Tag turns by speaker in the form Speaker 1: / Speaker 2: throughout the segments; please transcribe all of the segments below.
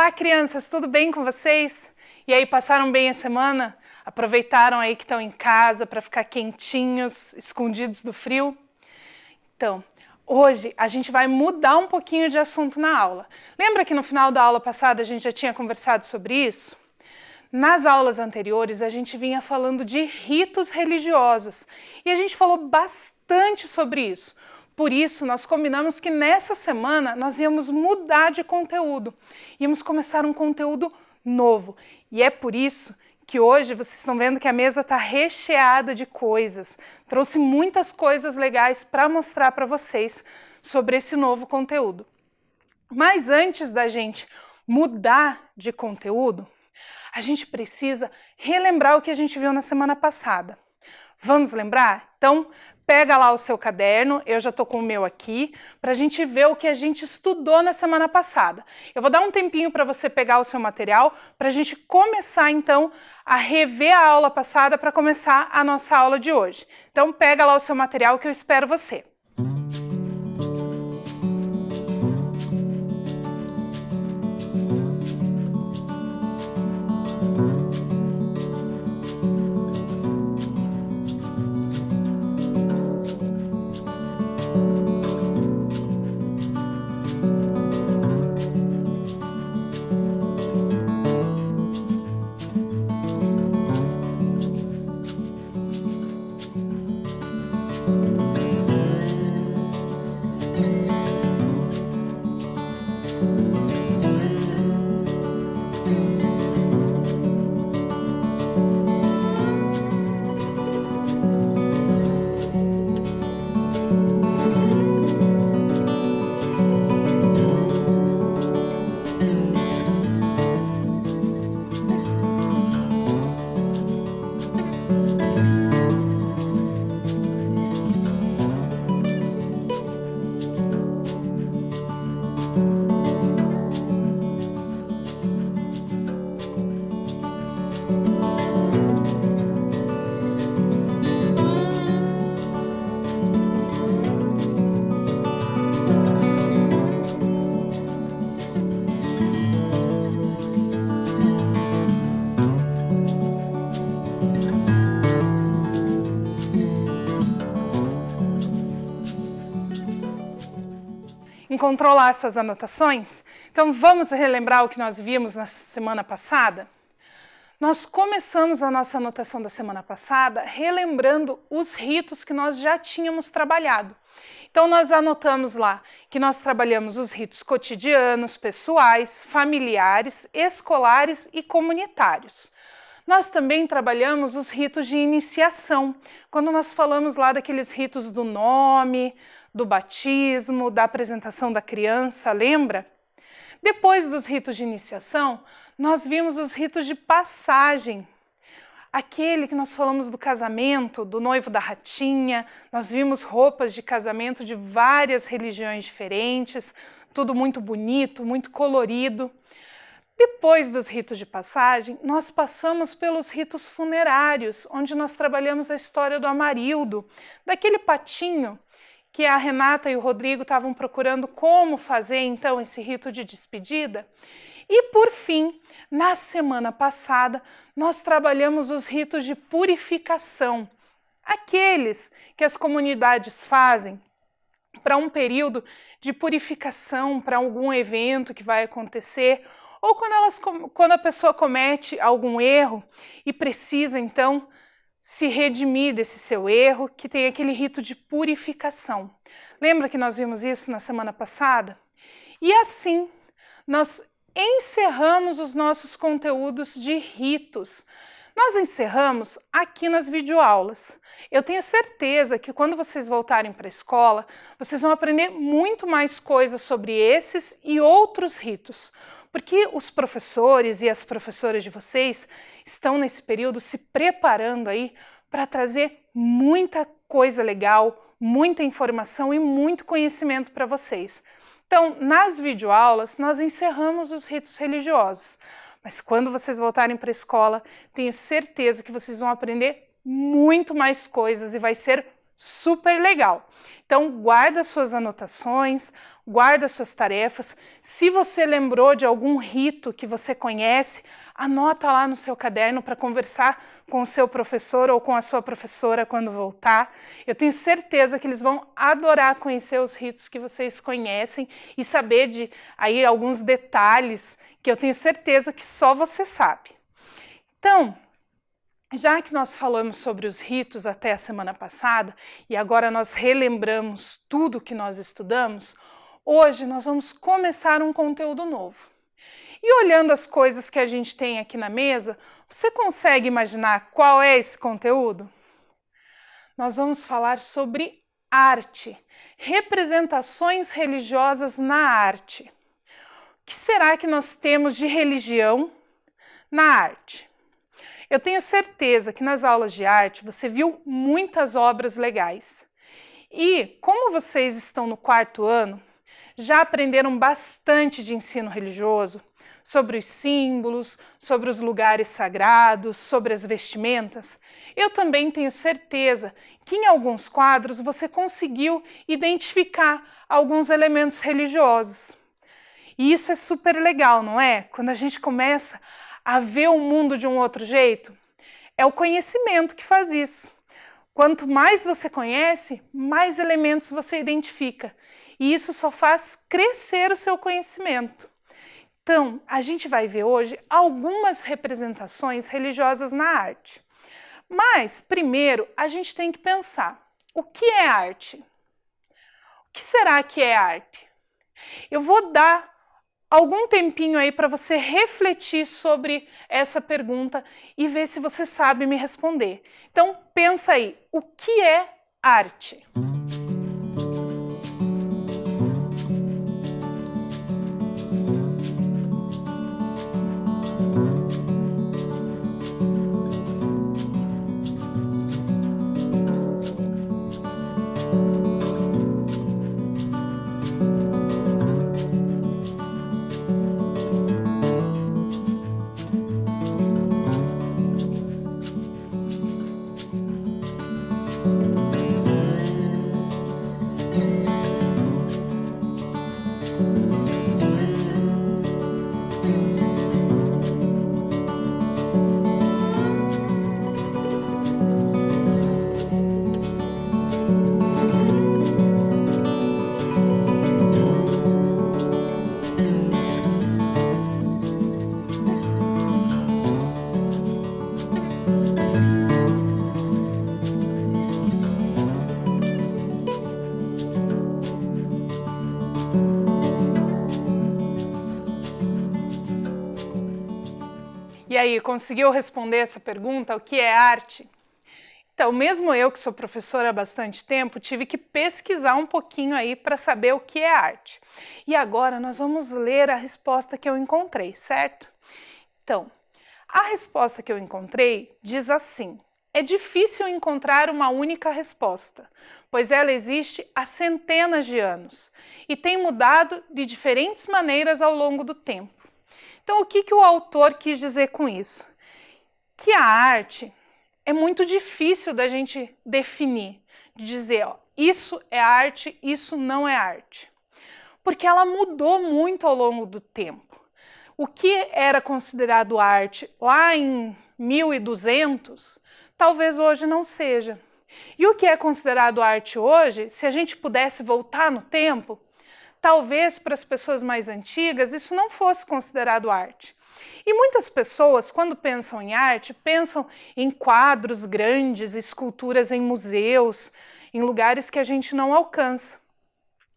Speaker 1: Olá, crianças, tudo bem com vocês? E aí, passaram bem a semana? Aproveitaram aí que estão em casa para ficar quentinhos, escondidos do frio? Então, hoje a gente vai mudar um pouquinho de assunto na aula. Lembra que no final da aula passada a gente já tinha conversado sobre isso? Nas aulas anteriores a gente vinha falando de ritos religiosos e a gente falou bastante sobre isso. Por isso, nós combinamos que nessa semana nós íamos mudar de conteúdo, íamos começar um conteúdo novo. E é por isso que hoje vocês estão vendo que a mesa está recheada de coisas. Trouxe muitas coisas legais para mostrar para vocês sobre esse novo conteúdo. Mas antes da gente mudar de conteúdo, a gente precisa relembrar o que a gente viu na semana passada. Vamos lembrar? Então, pega lá o seu caderno, eu já estou com o meu aqui, para a gente ver o que a gente estudou na semana passada. Eu vou dar um tempinho para você pegar o seu material, para a gente começar então a rever a aula passada para começar a nossa aula de hoje. Então pega lá o seu material que eu espero você. Encontrou lá as suas anotações? Então vamos relembrar o que nós vimos na semana passada? Nós começamos a nossa anotação da semana passada relembrando os ritos que nós já tínhamos trabalhado. Então nós anotamos lá que nós trabalhamos os ritos cotidianos, pessoais, familiares, escolares e comunitários. Nós também trabalhamos os ritos de iniciação, quando nós falamos lá daqueles ritos do nome, do batismo, da apresentação da criança, lembra? Depois dos ritos de iniciação, nós vimos os ritos de passagem. Aquele que nós falamos do casamento, do noivo da ratinha, nós vimos roupas de casamento de várias religiões diferentes, tudo muito bonito, muito colorido. Depois dos ritos de passagem, nós passamos pelos ritos funerários, onde nós trabalhamos a história do Amarildo, daquele patinho que a Renata e o Rodrigo estavam procurando como fazer então esse rito de despedida. E por fim, na semana passada, nós trabalhamos os ritos de purificação, aqueles que as comunidades fazem para um período de purificação, para algum evento que vai acontecer, ou quando a pessoa comete algum erro e precisa então se redimir desse seu erro, que tem aquele rito de purificação. Lembra que nós vimos isso na semana passada? E assim, nós encerramos os nossos conteúdos de ritos. Nós encerramos aqui nas videoaulas. Eu tenho certeza que quando vocês voltarem para a escola, vocês vão aprender muito mais coisas sobre esses e outros ritos, porque os professores e as professoras de vocês estão nesse período se preparando aí para trazer muita coisa legal, muita informação e muito conhecimento para vocês. Então, nas videoaulas, nós encerramos os ritos religiosos, mas quando vocês voltarem para a escola, tenho certeza que vocês vão aprender muito mais coisas e vai ser Super legal! Então, guarda suas anotações, guarda suas tarefas. Se você lembrou de algum rito que você conhece, anota lá no seu caderno para conversar com o seu professor ou com a sua professora quando voltar. Eu tenho certeza que eles vão adorar conhecer os ritos que vocês conhecem e saber de aí alguns detalhes que eu tenho certeza que só você sabe. Então, já que nós falamos sobre os ritos até a semana passada e agora nós relembramos tudo que nós estudamos, hoje nós vamos começar um conteúdo novo. E olhando as coisas que a gente tem aqui na mesa, você consegue imaginar qual é esse conteúdo? Nós vamos falar sobre arte, representações religiosas na arte. O que será que nós temos de religião na arte? Eu tenho certeza que nas aulas de arte você viu muitas obras legais. E como vocês estão no 4º ano, já aprenderam bastante de ensino religioso, sobre os símbolos, sobre os lugares sagrados, sobre as vestimentas. Eu também tenho certeza que em alguns quadros você conseguiu identificar alguns elementos religiosos. E isso é super legal, não é? Quando a gente começa a ver o mundo de um outro jeito, é o conhecimento que faz isso. Quanto mais você conhece, mais elementos você identifica. E isso só faz crescer o seu conhecimento. Então, a gente vai ver hoje algumas representações religiosas na arte. Mas, primeiro, a gente tem que pensar, o que é arte? O que será que é arte? Eu vou dar algum tempinho aí para você refletir sobre essa pergunta e ver se você sabe me responder. Então, pensa aí, o que é arte? E aí, conseguiu responder essa pergunta, o que é arte? Então, mesmo eu que sou professora há bastante tempo, tive que pesquisar um pouquinho aí para saber o que é arte. E agora nós vamos ler a resposta que eu encontrei, certo? Então, a resposta que eu encontrei diz assim: é difícil encontrar uma única resposta, pois ela existe há centenas de anos e tem mudado de diferentes maneiras ao longo do tempo. Então, o que o autor quis dizer com isso? Que a arte é muito difícil da gente definir, de dizer, ó, isso é arte, isso não é arte. Porque ela mudou muito ao longo do tempo. O que era considerado arte lá em 1200, talvez hoje não seja. E o que é considerado arte hoje, se a gente pudesse voltar no tempo, talvez para as pessoas mais antigas isso não fosse considerado arte. E muitas pessoas, quando pensam em arte, pensam em quadros grandes, esculturas em museus, em lugares que a gente não alcança.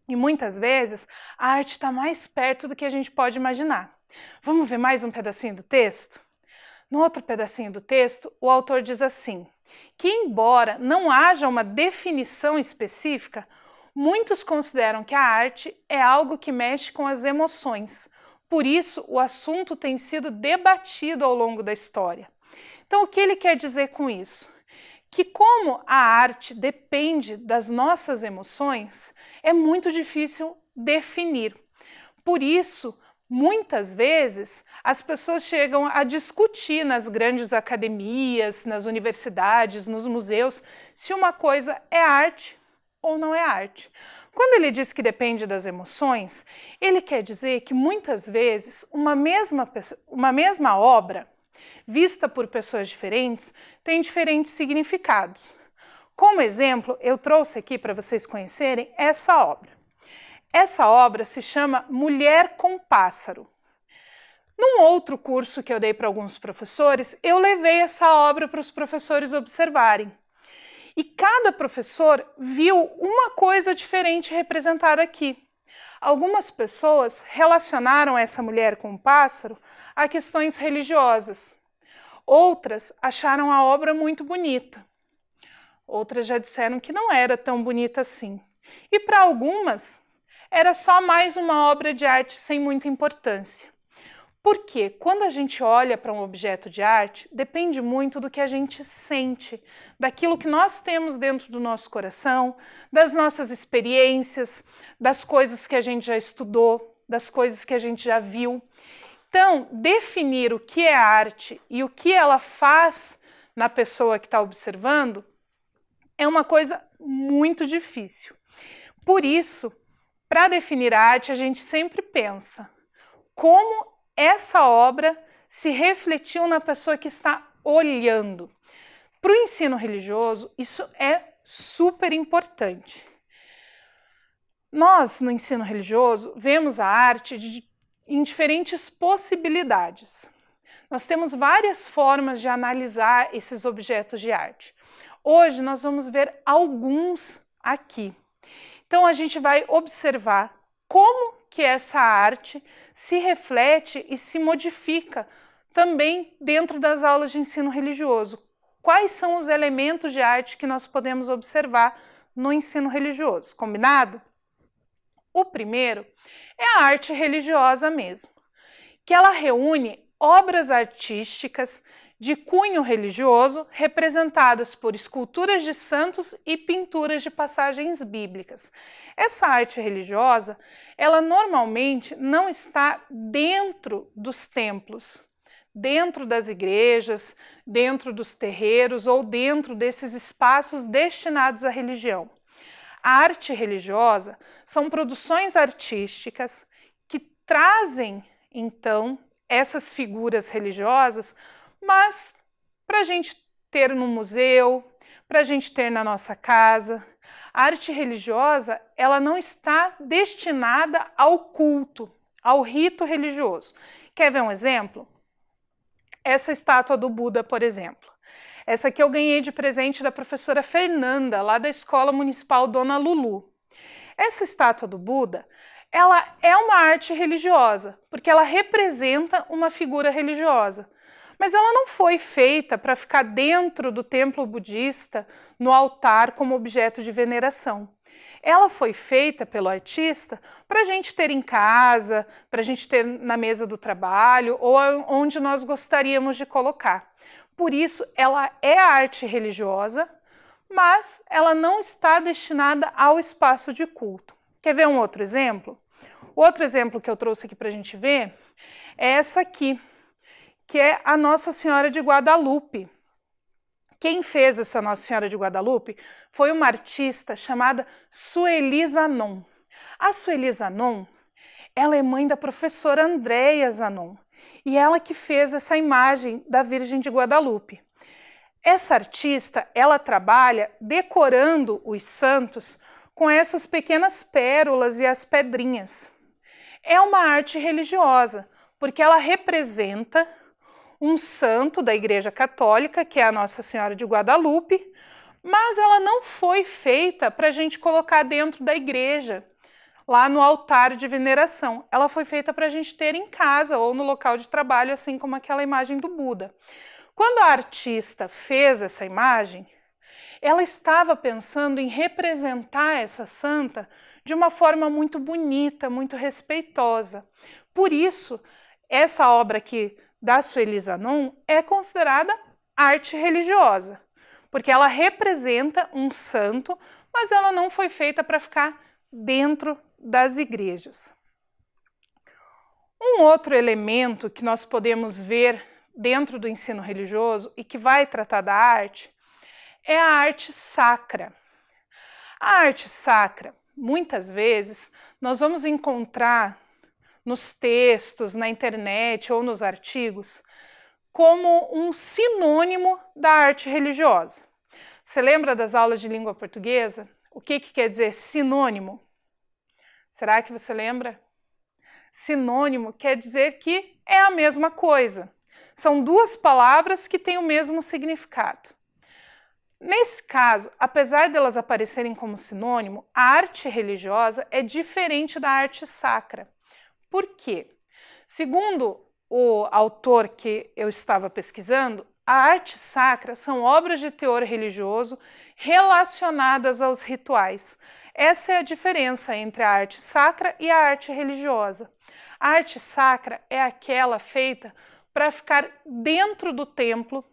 Speaker 1: E muitas vezes a arte está mais perto do que a gente pode imaginar. Vamos ver mais um pedacinho do texto? No outro pedacinho do texto, o autor diz assim, que embora não haja uma definição específica, muitos consideram que a arte é algo que mexe com as emoções. Por isso, o assunto tem sido debatido ao longo da história. Então, o que ele quer dizer com isso? Que como a arte depende das nossas emoções, é muito difícil definir. Por isso, Muitas vezes, as pessoas chegam a discutir nas grandes academias, nas universidades, nos museus, se uma coisa é arte ou não é arte. Quando ele diz que depende das emoções, ele quer dizer que muitas vezes uma mesma obra, vista por pessoas diferentes, tem diferentes significados. Como exemplo, eu trouxe aqui para vocês conhecerem essa obra. Essa obra se chama Mulher com Pássaro. Num outro curso que eu dei para alguns professores, eu levei essa obra para os professores observarem. E cada professor viu uma coisa diferente representada aqui. Algumas pessoas relacionaram essa mulher com o pássaro a questões religiosas. Outras acharam a obra muito bonita. Outras já disseram que não era tão bonita assim. E para algumas, era só mais uma obra de arte sem muita importância. Porque quando a gente olha para um objeto de arte, depende muito do que a gente sente, daquilo que nós temos dentro do nosso coração, das nossas experiências, das coisas que a gente já estudou, das coisas que a gente já viu. Então, definir o que é arte e o que ela faz na pessoa que está observando é uma coisa muito difícil. Por isso, para definir a arte, a gente sempre pensa como essa obra se refletiu na pessoa que está olhando. Para o ensino religioso, isso é super importante. Nós, no ensino religioso, vemos a arte em diferentes possibilidades. Nós temos várias formas de analisar esses objetos de arte. Hoje, nós vamos ver alguns aqui. Então, a gente vai observar como que essa arte se reflete e se modifica também dentro das aulas de ensino religioso. Quais são os elementos de arte que nós podemos observar no ensino religioso? Combinado? O primeiro é a arte religiosa mesmo, que ela reúne obras artísticas de cunho religioso representadas por esculturas de santos e pinturas de passagens bíblicas. Essa arte religiosa, ela normalmente não está dentro dos templos, dentro das igrejas, dentro dos terreiros ou dentro desses espaços destinados à religião. A arte religiosa são produções artísticas que trazem, então, essas figuras religiosas, mas para a gente ter no museu, para a gente ter na nossa casa. A arte religiosa, ela não está destinada ao culto, ao rito religioso. Quer ver um exemplo? Essa estátua do Buda, por exemplo. Essa aqui eu ganhei de presente da professora Fernanda, lá da Escola Municipal Dona Lulu. Essa estátua do Buda, ela é uma arte religiosa, porque ela representa uma figura religiosa. Mas ela não foi feita para ficar dentro do templo budista, no altar, como objeto de veneração. Ela foi feita pelo artista para a gente ter em casa, para a gente ter na mesa do trabalho ou onde nós gostaríamos de colocar. Por isso, ela é arte religiosa, mas ela não está destinada ao espaço de culto. Quer ver um outro exemplo? O outro exemplo que eu trouxe aqui para a gente ver é essa aqui, que é a Nossa Senhora de Guadalupe. Quem fez essa Nossa Senhora de Guadalupe foi uma artista chamada Sueli Zanon. A Sueli Zanon, ela é mãe da professora Andréia Zanon, e ela que fez essa imagem da Virgem de Guadalupe. Essa artista, ela trabalha decorando os santos com essas pequenas pérolas e as pedrinhas. É uma arte religiosa, porque ela representa um santo da Igreja Católica, que é a Nossa Senhora de Guadalupe, mas ela não foi feita para a gente colocar dentro da igreja, lá no altar de veneração. Ela foi feita para a gente ter em casa ou no local de trabalho, assim como aquela imagem do Buda. Quando a artista fez essa imagem, ela estava pensando em representar essa santa de uma forma muito bonita, muito respeitosa. Por isso, essa obra aqui da Sueli Zanon é considerada arte religiosa, porque ela representa um santo, mas ela não foi feita para ficar dentro das igrejas. Um outro elemento que nós podemos ver dentro do ensino religioso e que vai tratar da arte é a arte sacra. A arte sacra, muitas vezes, nós vamos encontrar nos textos, na internet ou nos artigos, como um sinônimo da arte religiosa. Você lembra das aulas de língua portuguesa? O que quer dizer sinônimo? Será que você lembra? Sinônimo quer dizer que é a mesma coisa. São duas palavras que têm o mesmo significado. Nesse caso, apesar delas aparecerem como sinônimo, a arte religiosa é diferente da arte sacra. Por quê? Segundo o autor que eu estava pesquisando, a arte sacra são obras de teor religioso relacionadas aos rituais. Essa é a diferença entre a arte sacra e a arte religiosa. A arte sacra é aquela feita para ficar dentro do templo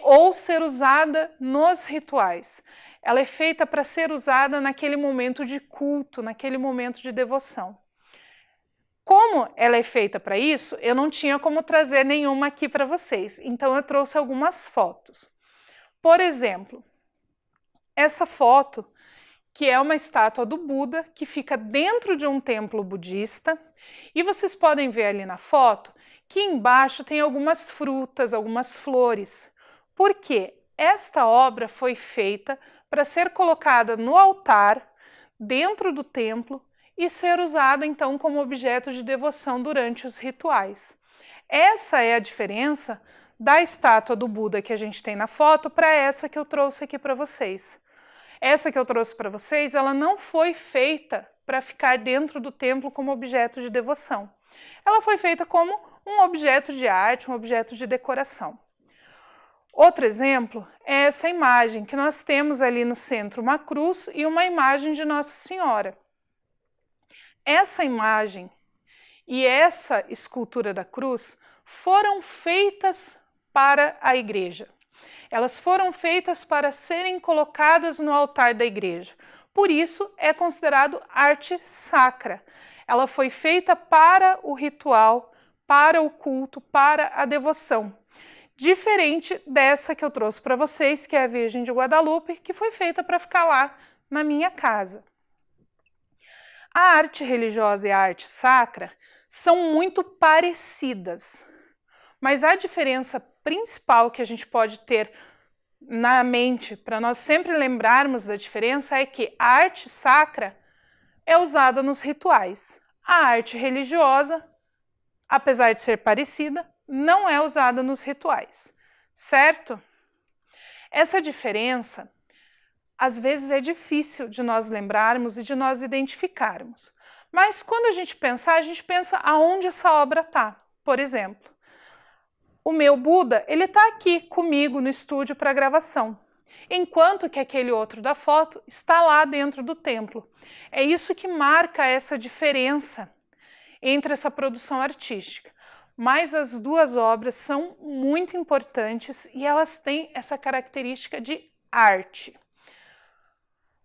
Speaker 1: ou ser usada nos rituais. Ela é feita para ser usada naquele momento de culto, naquele momento de devoção. Como ela é feita para isso, eu não tinha como trazer nenhuma aqui para vocês, então eu trouxe algumas fotos. Por exemplo, essa foto, que é uma estátua do Buda, que fica dentro de um templo budista, e vocês podem ver ali na foto que embaixo tem algumas frutas, algumas flores. Por quê? Esta obra foi feita para ser colocada no altar, dentro do templo, e ser usada então como objeto de devoção durante os rituais. Essa é a diferença da estátua do Buda que a gente tem na foto para essa que eu trouxe aqui para vocês. Essa que eu trouxe para vocês, ela não foi feita para ficar dentro do templo como objeto de devoção. Ela foi feita como um objeto de arte, um objeto de decoração. Outro exemplo é essa imagem, que nós temos ali no centro uma cruz e uma imagem de Nossa Senhora. Essa imagem e essa escultura da cruz foram feitas para a igreja. Elas foram feitas para serem colocadas no altar da igreja. Por isso é considerado arte sacra. Ela foi feita para o ritual, para o culto, para a devoção. Diferente dessa que eu trouxe para vocês, que é a Virgem de Guadalupe, que foi feita para ficar lá na minha casa. A arte religiosa e a arte sacra são muito parecidas, mas a diferença principal que a gente pode ter na mente, para nós sempre lembrarmos da diferença, é que a arte sacra é usada nos rituais. A arte religiosa, apesar de ser parecida, não é usada nos rituais, certo? Essa diferença, às vezes, é difícil de nós lembrarmos e de nós identificarmos. Mas quando a gente pensa aonde essa obra está. Por exemplo, o meu Buda, ele está aqui comigo no estúdio para gravação, enquanto que aquele outro da foto está lá dentro do templo. É isso que marca essa diferença entre essa produção artística. Mas as duas obras são muito importantes e elas têm essa característica de arte.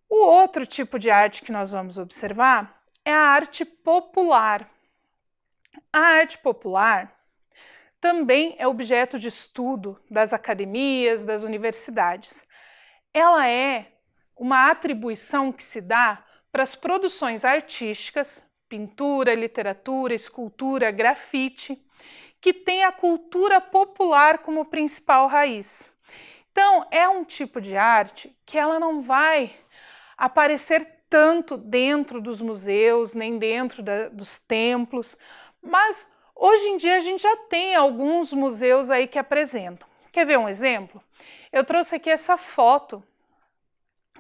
Speaker 1: O outro tipo de arte que nós vamos observar é a arte popular. A arte popular também é objeto de estudo das academias, das universidades. Ela é uma atribuição que se dá para as produções artísticas, pintura, literatura, escultura, grafite, que tem a cultura popular como principal raiz. Então, é um tipo de arte que ela não vai aparecer tanto dentro dos museus, nem dentro dos templos, mas hoje em dia a gente já tem alguns museus aí que apresentam. Quer ver um exemplo? Eu trouxe aqui essa foto,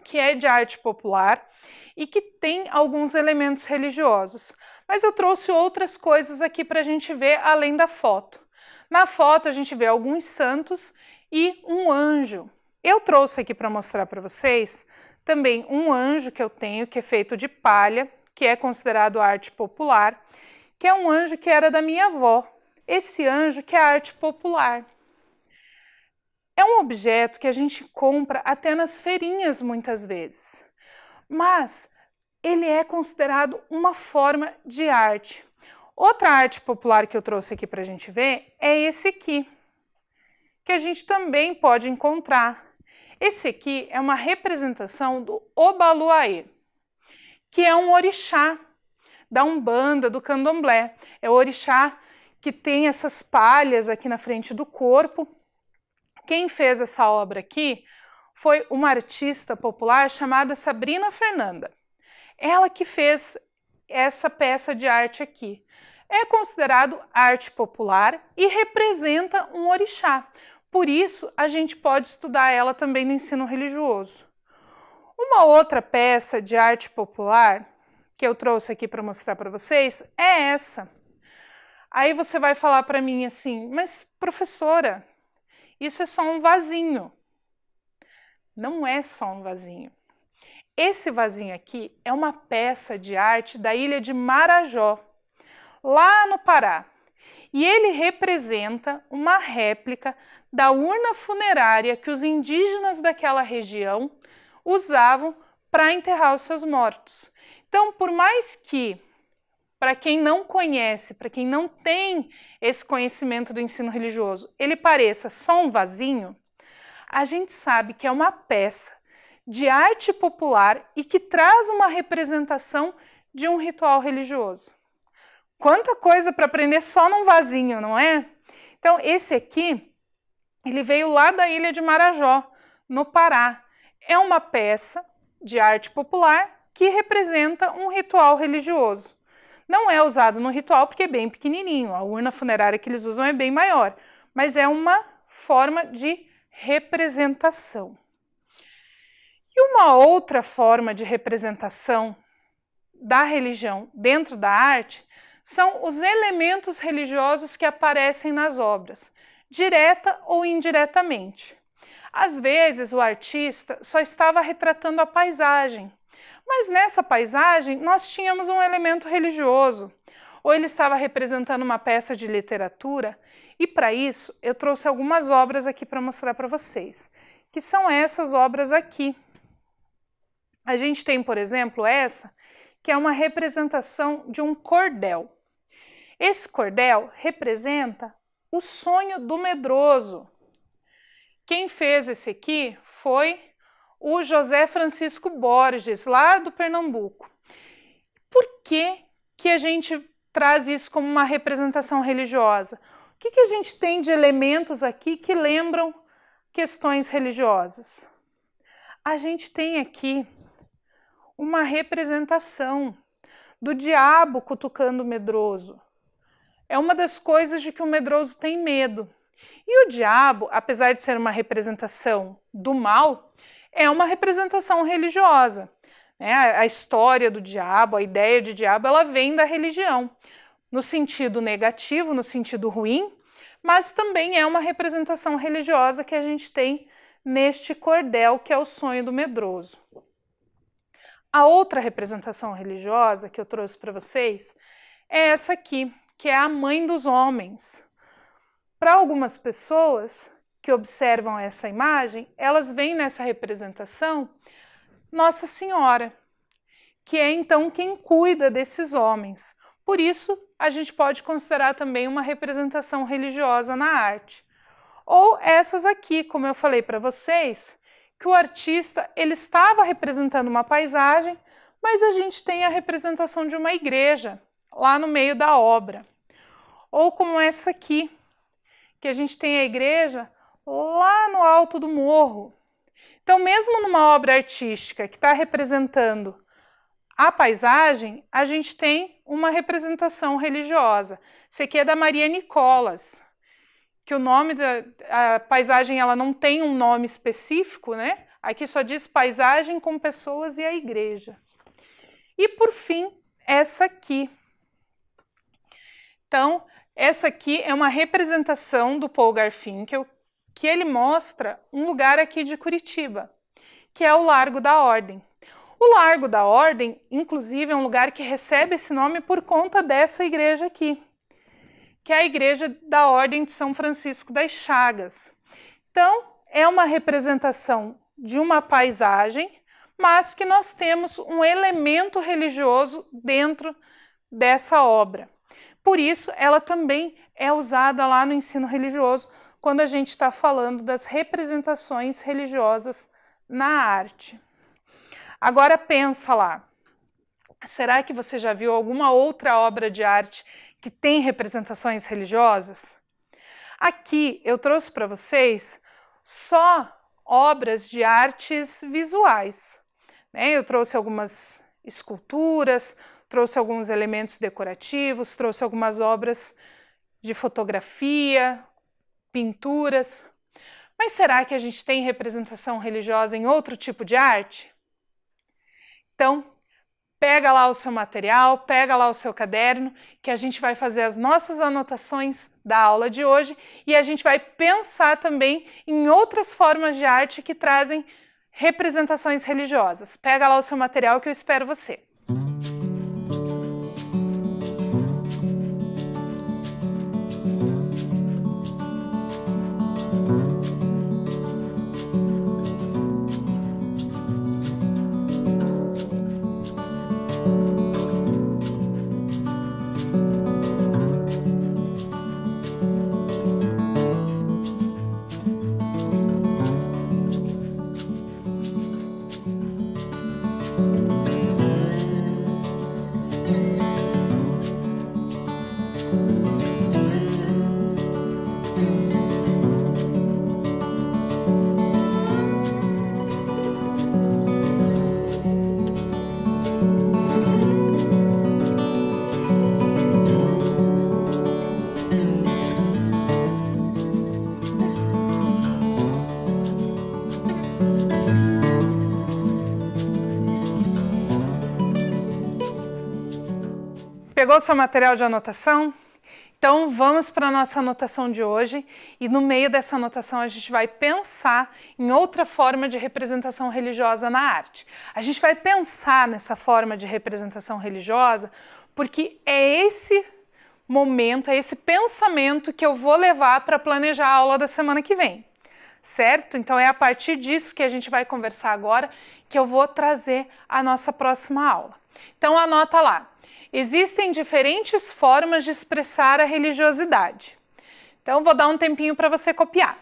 Speaker 1: que é de arte popular e que tem alguns elementos religiosos. Mas eu trouxe outras coisas aqui para a gente ver além da foto. Na foto a gente vê alguns santos e um anjo. Eu trouxe aqui para mostrar para vocês também um anjo que eu tenho, que é feito de palha, que é considerado arte popular, que é um anjo que era da minha avó. Esse anjo que é arte popular. É um objeto que a gente compra até nas feirinhas muitas vezes, mas ele é considerado uma forma de arte. Outra arte popular que eu trouxe aqui para a gente ver é esse aqui, que a gente também pode encontrar. Esse aqui é uma representação do Obaluayê, que é um orixá da Umbanda, do Candomblé. É o orixá que tem essas palhas aqui na frente do corpo. Quem fez essa obra aqui foi uma artista popular chamada Sabrina Fernanda. Ela que fez essa peça de arte aqui. É considerado arte popular e representa um orixá. Por isso, a gente pode estudar ela também no ensino religioso. Uma outra peça de arte popular que eu trouxe aqui para mostrar para vocês é essa. Aí você vai falar para mim assim, mas professora, isso é só um vasinho. Não é só um vasinho. Esse vasinho aqui é uma peça de arte da ilha de Marajó, lá no Pará. E ele representa uma réplica da urna funerária que os indígenas daquela região usavam para enterrar os seus mortos. Então, por mais que, para quem não conhece, para quem não tem esse conhecimento do ensino religioso, ele pareça só um vasinho, a gente sabe que é uma peça de arte popular e que traz uma representação de um ritual religioso. Quanta coisa para aprender só num vasinho, não é? Então, esse aqui, ele veio lá da ilha de Marajó, no Pará. É uma peça de arte popular que representa um ritual religioso. Não é usado no ritual porque é bem pequenininho, a urna funerária que eles usam é bem maior, mas é uma forma de representação. E uma outra forma de representação da religião dentro da arte são os elementos religiosos que aparecem nas obras, direta ou indiretamente. Às vezes o artista só estava retratando a paisagem, mas nessa paisagem nós tínhamos um elemento religioso, ou ele estava representando uma peça de literatura, e para isso eu trouxe algumas obras aqui para mostrar para vocês, que são essas obras aqui. A gente tem, por exemplo, essa, que é uma representação de um cordel. Esse cordel representa o sonho do medroso. Quem fez esse aqui foi o José Francisco Borges, lá do Pernambuco. Por que a gente traz isso como uma representação religiosa? O que a gente tem de elementos aqui que lembram questões religiosas? A gente tem aqui uma representação do diabo cutucando o medroso. É uma das coisas de que o medroso tem medo. E o diabo, apesar de ser uma representação do mal, é uma representação religiosa. A história do diabo, a ideia de diabo, ela vem da religião, no sentido negativo, no sentido ruim, mas também é uma representação religiosa que a gente tem neste cordel, que é o sonho do medroso. A outra representação religiosa que eu trouxe para vocês é essa aqui, que é a mãe dos homens. Para algumas pessoas que observam essa imagem, elas veem nessa representação Nossa Senhora, que é então quem cuida desses homens. Por isso, a gente pode considerar também uma representação religiosa na arte. Ou essas aqui, como eu falei para vocês, que o artista ele estava representando uma paisagem, mas a gente tem a representação de uma igreja lá no meio da obra. Ou como essa aqui, que a gente tem a igreja lá no alto do morro. Então, mesmo numa obra artística que está representando a paisagem, a gente tem uma representação religiosa. Esse aqui é da Maria Nicolas, que o nome da paisagem ela não tem um nome específico, né? Aqui só diz paisagem com pessoas e a igreja. E por fim, essa aqui. Então, essa aqui é uma representação do Paul Garfinkel, que ele mostra um lugar aqui de Curitiba, que é o Largo da Ordem. O Largo da Ordem, inclusive, é um lugar que recebe esse nome por conta dessa igreja aqui, que é a Igreja da Ordem de São Francisco das Chagas. Então, é uma representação de uma paisagem, mas que nós temos um elemento religioso dentro dessa obra. Por isso, ela também é usada lá no ensino religioso, quando a gente está falando das representações religiosas na arte. Agora pensa lá, será que você já viu alguma outra obra de arte que tem representações religiosas? Aqui eu trouxe para vocês só obras de artes visuais, né? Eu trouxe algumas esculturas, trouxe alguns elementos decorativos, trouxe algumas obras de fotografia, pinturas. Mas será que a gente tem representação religiosa em outro tipo de arte? Então, pega lá o seu material, pega lá o seu caderno, que a gente vai fazer as nossas anotações da aula de hoje e a gente vai pensar também em outras formas de arte que trazem representações religiosas. Pega lá o seu material que eu espero você. Pegou seu material de anotação? Então vamos para a nossa anotação de hoje e no meio dessa anotação a gente vai pensar em outra forma de representação religiosa na arte. A gente vai pensar nessa forma de representação religiosa porque é esse momento, é esse pensamento que eu vou levar para planejar a aula da semana que vem, certo? Então é a partir disso que a gente vai conversar agora que eu vou trazer a nossa próxima aula. Então anota lá. Existem diferentes formas de expressar a religiosidade. Então, vou dar um tempinho para você copiar.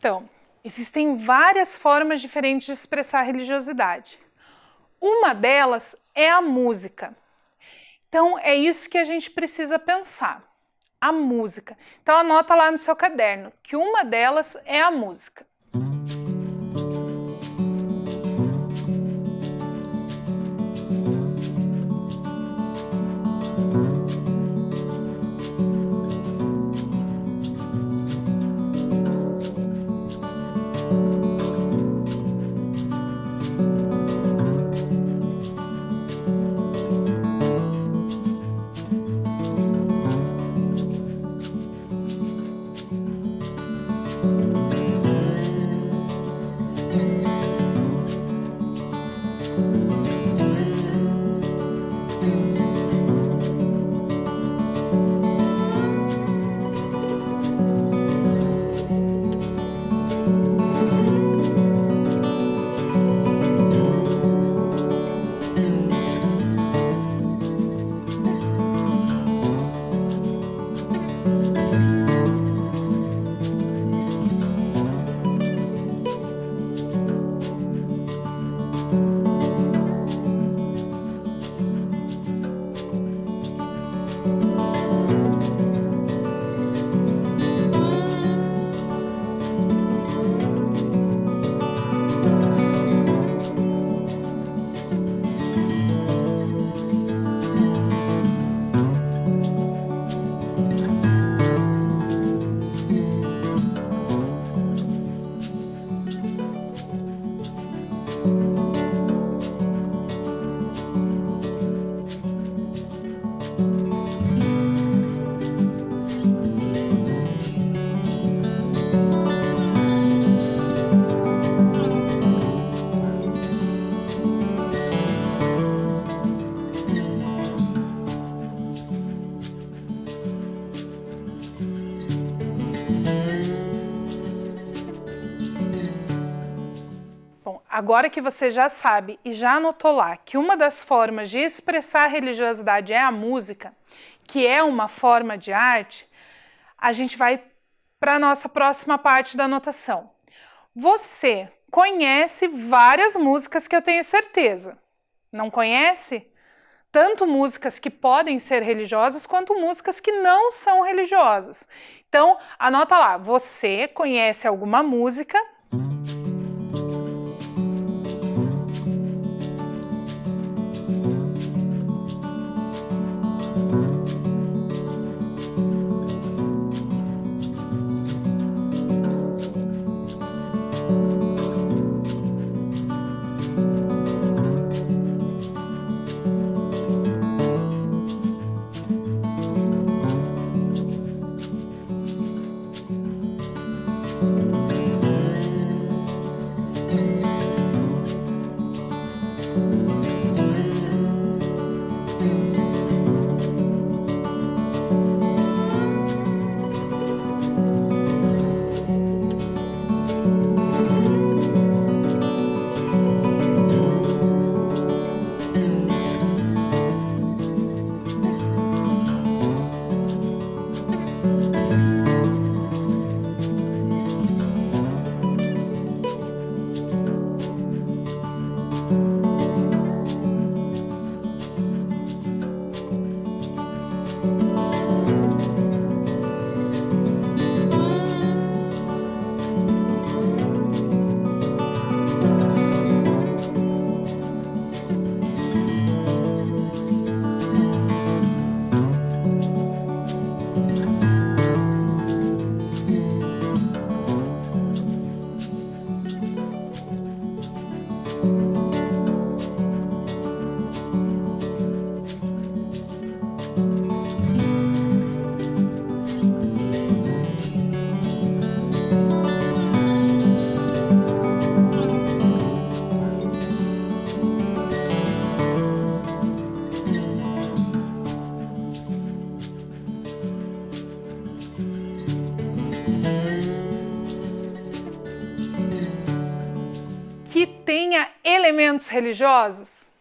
Speaker 1: Então, existem várias formas diferentes de expressar religiosidade. Uma delas é a música. Então, é isso que a gente precisa pensar, a música. Então, anota lá no seu caderno que uma delas é a música. Agora que você já sabe e já anotou lá que uma das formas de expressar a religiosidade é a música, que é uma forma de arte, a gente vai para a nossa próxima parte da anotação. Você conhece várias músicas que eu tenho certeza. Não conhece? Tanto músicas que podem ser religiosas quanto músicas que não são religiosas. Então, anota lá, você conhece alguma música que tenha elementos religiosos.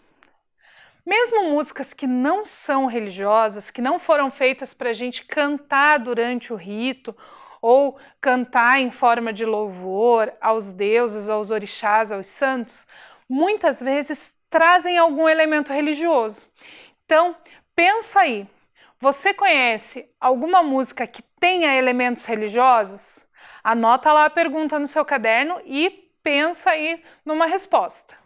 Speaker 1: Mesmo músicas que não são religiosas, que não foram feitas para a gente cantar durante o rito, ou cantar em forma de louvor aos deuses, aos orixás, aos santos, muitas vezes trazem algum elemento religioso. Então, pensa aí, você conhece alguma música que tenha elementos religiosos? Anota lá a pergunta no seu caderno e pensa aí numa resposta.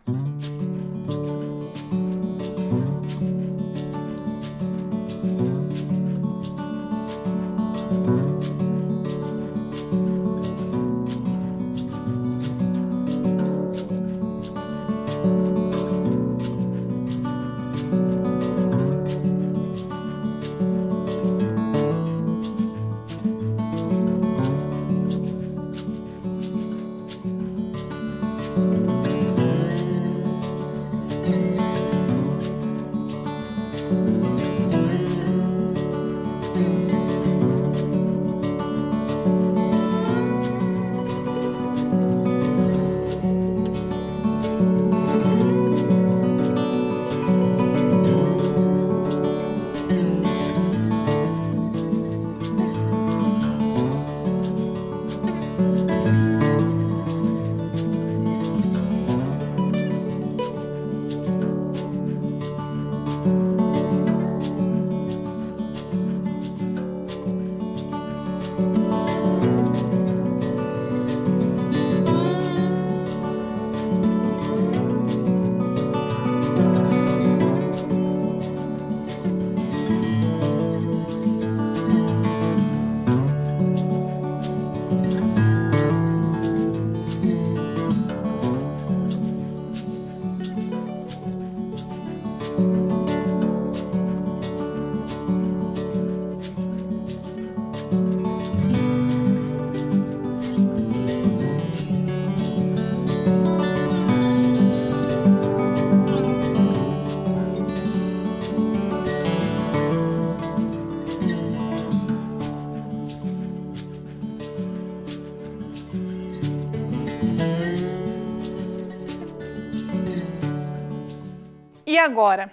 Speaker 1: E agora,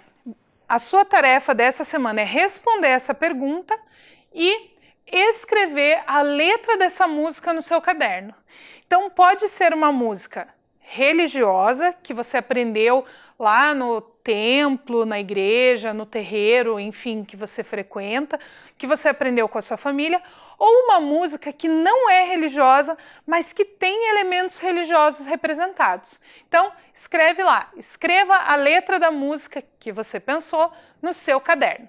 Speaker 1: a sua tarefa dessa semana é responder essa pergunta e escrever a letra dessa música no seu caderno. Então pode ser uma música religiosa que você aprendeu lá no templo, na igreja, no terreiro, enfim, que você frequenta, que você aprendeu com a sua família, ou uma música que não é religiosa, mas que tem elementos religiosos representados. Então, escreve lá, escreva a letra da música que você pensou no seu caderno.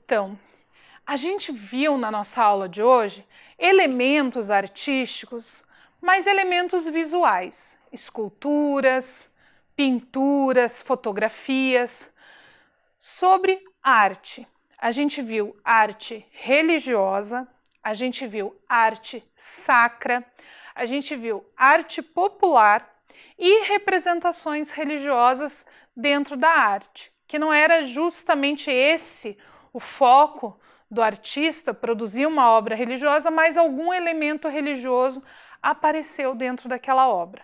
Speaker 1: Então, a gente viu na nossa aula de hoje elementos artísticos, mas elementos visuais, esculturas, pinturas, fotografias. Sobre arte, a gente viu arte religiosa, a gente viu arte sacra, a gente viu arte popular e representações religiosas dentro da arte, que não era justamente esse o foco do artista, produzir uma obra religiosa, mas algum elemento religioso apareceu dentro daquela obra.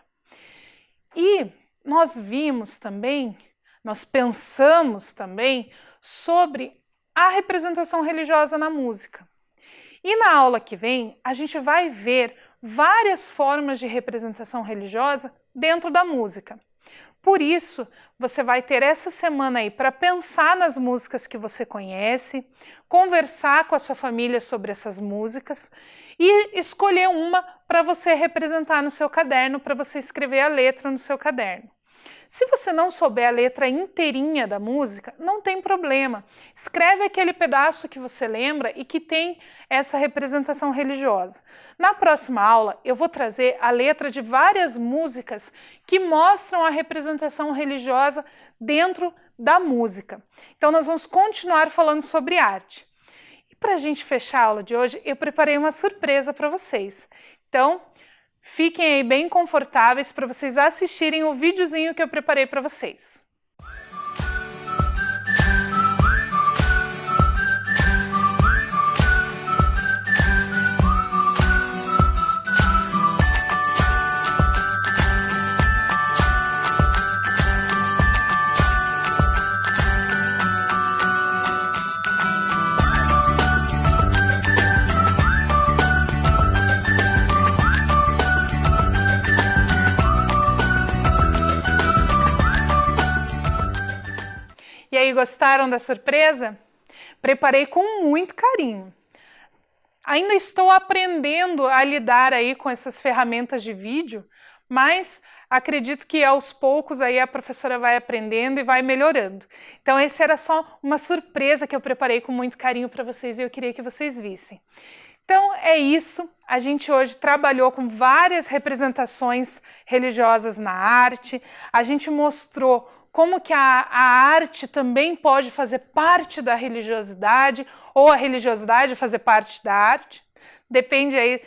Speaker 1: E nós vimos também, nós pensamos também sobre a representação religiosa na música. E na aula que vem, a gente vai ver várias formas de representação religiosa dentro da música. Por isso, você vai ter essa semana aí para pensar nas músicas que você conhece, conversar com a sua família sobre essas músicas e escolher uma para você representar no seu caderno, para você escrever a letra no seu caderno. Se você não souber a letra inteirinha da música, não tem problema. Escreve aquele pedaço que você lembra e que tem essa representação religiosa. Na próxima aula, eu vou trazer a letra de várias músicas que mostram a representação religiosa dentro da música. Então, nós vamos continuar falando sobre arte. E para a gente fechar a aula de hoje, eu preparei uma surpresa para vocês. Então, fiquem aí bem confortáveis para vocês assistirem o videozinho que eu preparei para vocês. E aí, gostaram da surpresa? Preparei com muito carinho. Ainda estou aprendendo a lidar aí com essas ferramentas de vídeo, mas acredito que aos poucos aí a professora vai aprendendo e vai melhorando. Então esse era só uma surpresa que eu preparei com muito carinho para vocês e eu queria que vocês vissem. Então é isso, a gente hoje trabalhou com várias representações religiosas na arte, a gente mostrou como que a arte também pode fazer parte da religiosidade ou a religiosidade fazer parte da arte, depende aí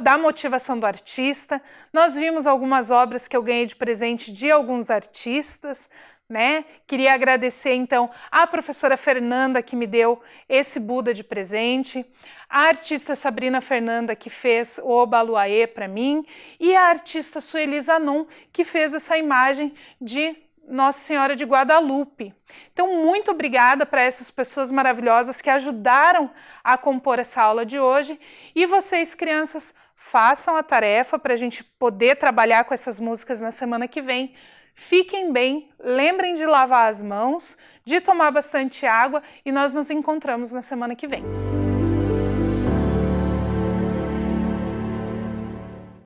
Speaker 1: da motivação do artista. Nós vimos algumas obras que eu ganhei de presente de alguns artistas, né? Queria agradecer então a professora Fernanda que me deu esse Buda de presente, a artista Sabrina Fernanda que fez o Obaluayê para mim e a artista Sueli Zanon que fez essa imagem de Nossa Senhora de Guadalupe. Então, muito obrigada para essas pessoas maravilhosas que ajudaram a compor essa aula de hoje. E vocês, crianças, façam a tarefa para a gente poder trabalhar com essas músicas na semana que vem. Fiquem bem, lembrem de lavar as mãos, de tomar bastante água e nós nos encontramos na semana que vem.